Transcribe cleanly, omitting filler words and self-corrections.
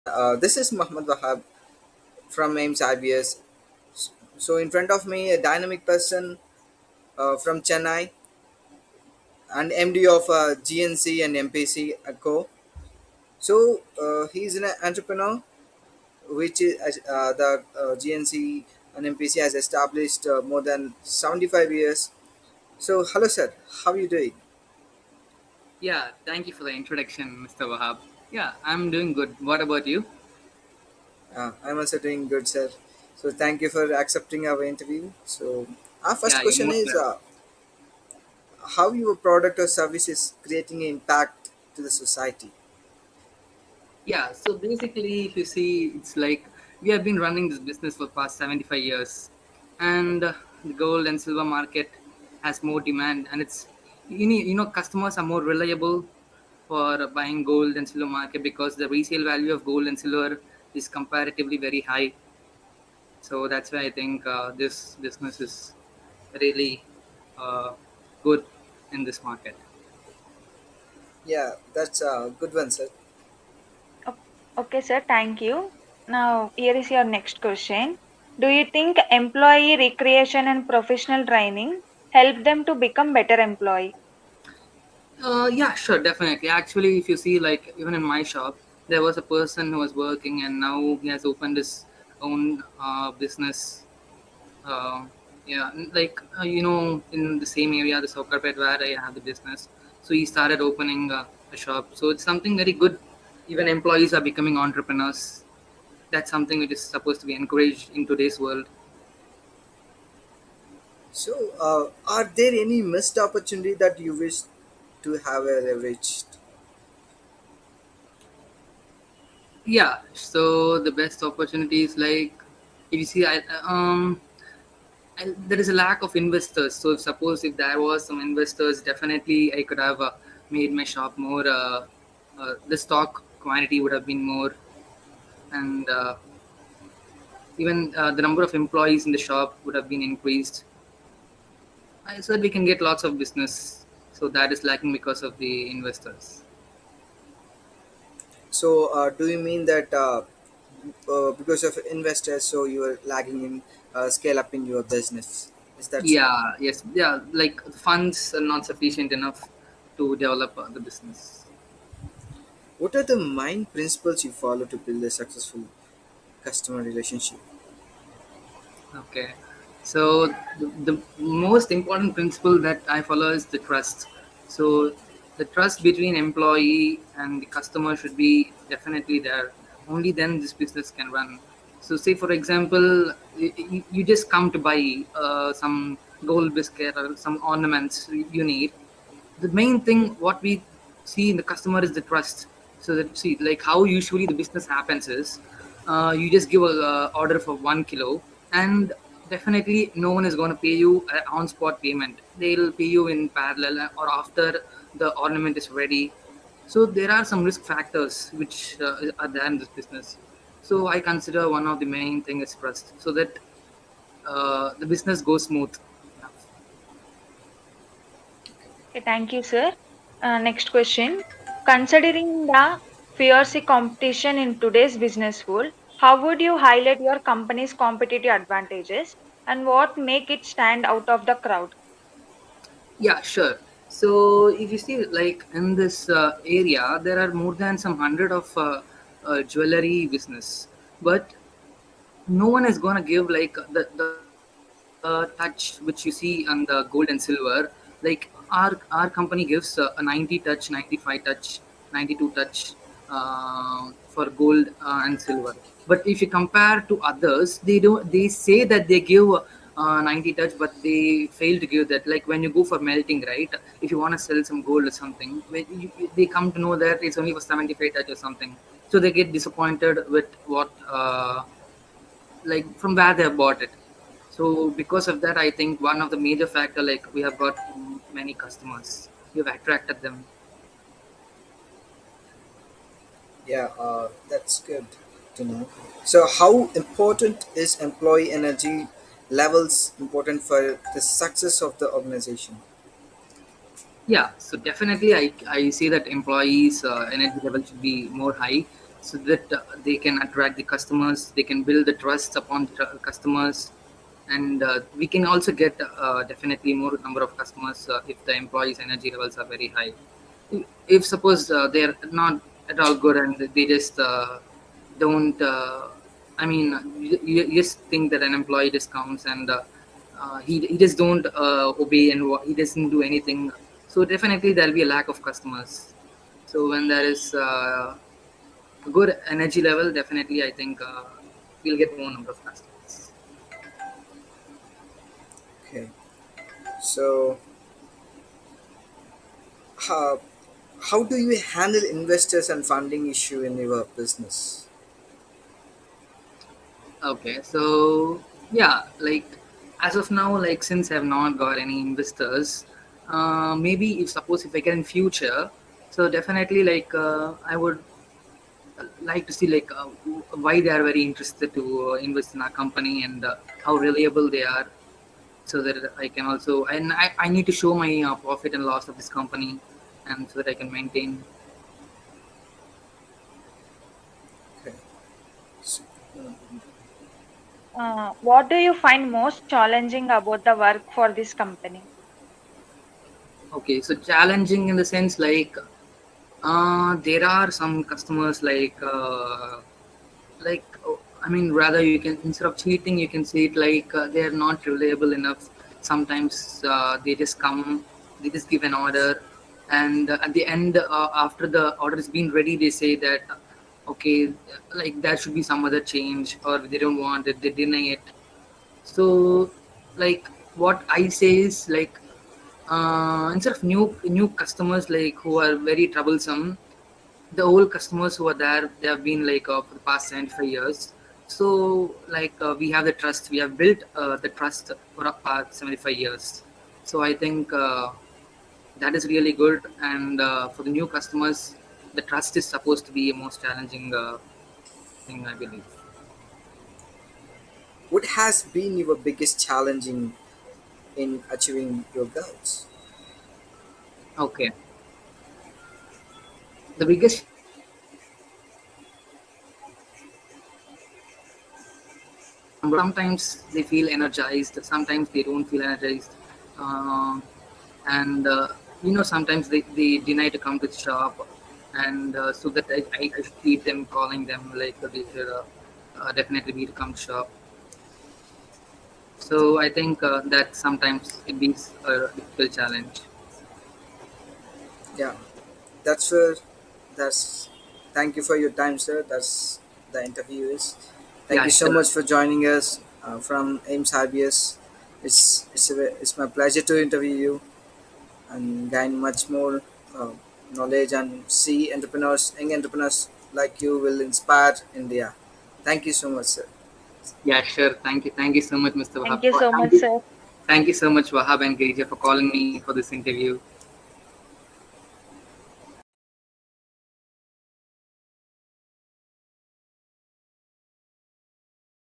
This is Muhammad Wahab from AIMS IBS. So, in front of me, a dynamic person from Chennai and MD of GNC and MPC Co. So, he's an entrepreneur, which is the GNC and MPC has established more than 75 years. So, hello, sir. How are you doing? Yeah, thank you for the introduction, Mr. Wahab. Yeah, I'm doing good. What about you? I'm also doing good, sir. So, thank you for accepting our interview. So, our first Yeah, you're question most is welcome. how your product or service is creating an impact to the society. Yeah, so basically, if you see, it's like we have been running this business for past 75 years, and the gold and silver market has more demand, and customers are more reliable for buying gold and silver market because the resale value of gold and silver is comparatively very high. So that's why I think this business is really uh, good in this market. Yeah, that's a good one, sir. O- Okay, sir, thank you. Now, here is your next question. Do you think employee recreation and professional training help them to become better employee? Yeah, sure, definitely. Actually, if you see, like, even in my shop, there was a person who was working and now he has opened his own business. Uh, yeah, in the same area, the soccer pet where I have the business. So he started opening a shop. So it's something very good. Even employees are becoming entrepreneurs. That's something which is supposed to be encouraged in today's world. So, are there any missed opportunity that you wish to have leveraged? Yeah, so the best opportunities, like, if you see, and there is a lack of investors. So if suppose if there was some investors, definitely I could have made my shop more. The stock quantity would have been more, and even the number of employees in the shop would have been increased. So that we can get lots of business. So that is lacking because of the investors. So, do you mean that because of investors, so you are lagging in scale up in your business? Is that so? Yeah. Yes. Yeah. Like the funds are not sufficient enough to develop the business. What are the main principles you follow to build a successful customer relationship? Okay. So the most important principle that I follow is the trust. So the trust between employee and the customer should be definitely there. Only then this business can run. So say for example, you just come to buy some gold biscuit or some ornaments you need. The main thing what we see in the customer is the trust. So that, see, like how usually the business happens is you just give a order for 1 kilo, and definitely no one is going to pay you on spot payment. They'll pay you in parallel or after the ornament is ready. So there are some risk factors which are there in this business. So I consider one of the main thing is trust, so that the business goes smooth enough. Okay, thank you, sir. Next question. Considering the fierce competition in today's business world, how would you highlight your company's competitive advantages and what make it stand out of the crowd? Yeah, sure. So if you see, like in this area, there are more than some hundred of jewelry business, but no one is gonna give like the touch which you see on the gold and silver. Like our company gives a 90 touch, 95 touch, 92 touch for gold and silver. But if you compare to others, they don't. They say that they give 90 touch, but they fail to give that. Like when you go for melting, right? If you want to sell some gold or something, they come to know that it's only for 75 touch or something. So they get disappointed with what like from where they have bought it. So because of that, I think one of the major factor, like we have got many customers, we have attracted them. Yeah, that's good to know. So, how important is employee energy levels important for the success of the organization? Yeah, so definitely I see that employees energy level should be more high. so that they can attract the customers, they can build the trust upon the customers, and we can also get definitely more number of customers if the employees' energy levels are very high. If suppose they're not at all good and they just don't, I mean, you just think that an employee just comes and he just don't obey and he doesn't do anything. So definitely there'll be a lack of customers. So when there is good energy level, definitely I think we'll get more number of customers. Okay. So, how, how do you handle investors and funding issue in your business? Okay, so yeah, like as of now, like since I've not got any investors, maybe if suppose if I get in future, so definitely like I would like to see like why they are very interested to invest in our company and how reliable they are, so that I can also and I need to show my profit and loss of this company, and so that I can maintain. Okay. So, What do you find most challenging about the work for this company? Okay, so challenging in the sense like there are some customers like I mean rather you can instead of cheating you can say it like they are not reliable enough. Sometimes they just come, they just give an order, and at the end after the order has been ready they say that okay, like there should be some other change, or they don't want it, they deny it. So like what I say is like instead of new customers like who are very troublesome, the old customers who are there, they have been like for the past 75 years. So like we have the trust, we have built the trust for our past 75 years. So I think that is really good, and for the new customers the trust is supposed to be a most challenging thing, I believe. what has been your biggest challenge in achieving your goals? Okay, the biggest sometimes they feel energized, sometimes they don't feel energized. Um and sometimes they deny to come to the shop, and so that I should keep them calling them like they should definitely be to come to shop. So I think that sometimes it be a difficult challenge. Yeah, that's where that's. Thank you for your time, sir. That's the interview is. Thank Yeah, you so sure. much for joining us from Ames IBS. It's my pleasure to interview you and gain much more uh, knowledge and see young entrepreneurs like you will inspire India. Thank you so much, sir. Yeah, sure. Thank you so much, Mr. Wahab. Thank you so much, sir. Thank you so much, Wahab and Girija, for calling me for this interview.